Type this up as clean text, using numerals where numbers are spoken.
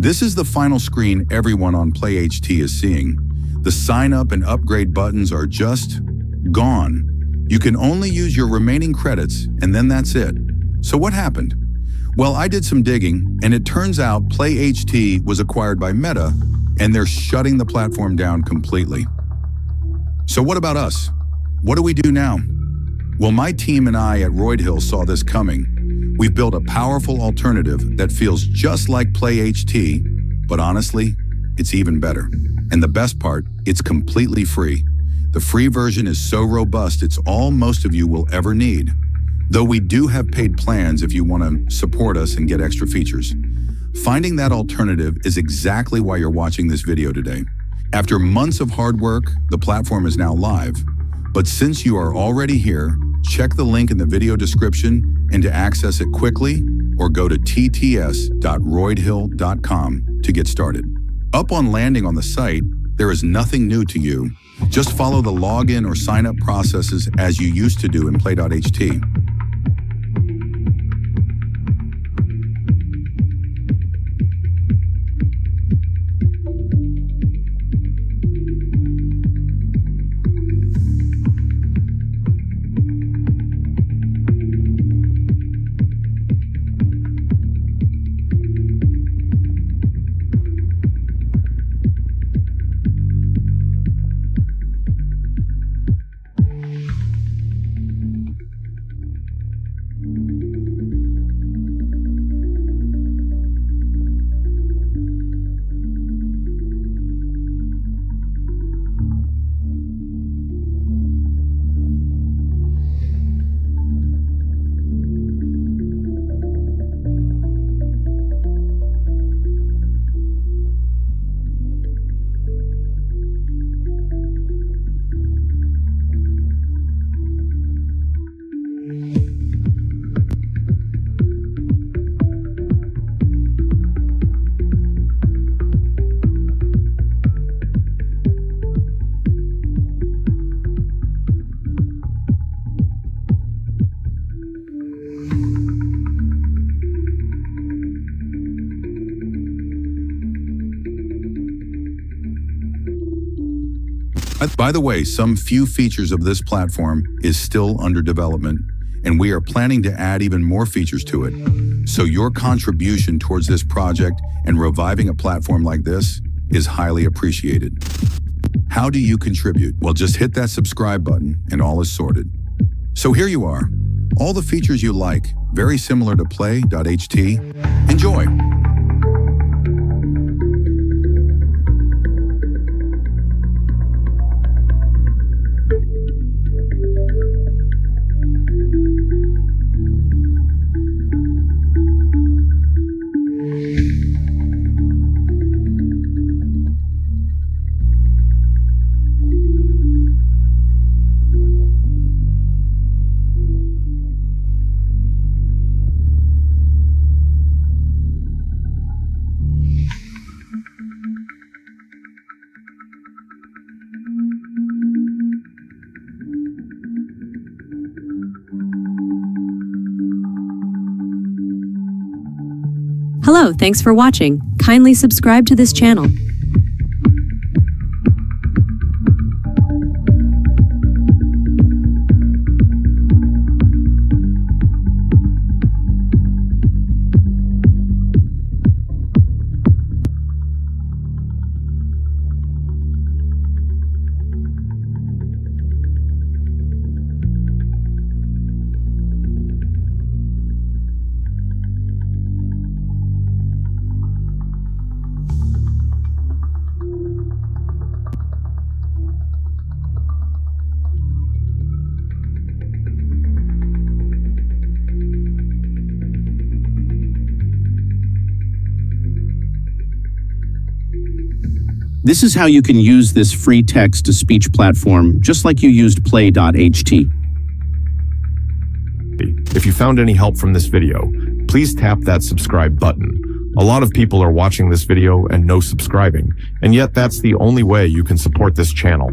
This is the final screen everyone on PlayHT is seeing. The sign up and upgrade buttons are just gone. You can only use your remaining credits, and then that's it. So what happened? Well, I did some digging, and it turns out PlayHT was acquired by Meta, and they're shutting the platform down completely. So what about us? What do we do now? Well, my team and I at Roydhill saw this coming. We've built a powerful alternative that feels just like PlayHT, but honestly, it's even better. And the best part, it's completely free. The free version is so robust, it's all most of you will ever need. Though we do have paid plans if you want to support us and get extra features. Finding that alternative is exactly why you're watching this video today. After months of hard work, the platform is now live. But since you are already here, check the link in the video description, and to access it quickly, or go to tts.roydhill.com to get started. Up on landing on the site, there is nothing new to you. Just follow the login or sign up processes as you used to do in play.ht. By the way, some few features of this platform is still under development, and we are planning to add even more features to it. So your contribution towards this project and reviving a platform like this is highly appreciated. How do you contribute? Well, just hit that subscribe button and all is sorted. So here you are, all the features you like, very similar to play.ht. Enjoy. Hello, thanks for watching. Kindly subscribe to this channel. This is how you can use this free text-to-speech platform, just like you used play.ht. If you found any help from this video, please tap that subscribe button. A lot of people are watching this video and no subscribing, and yet that's the only way you can support this channel.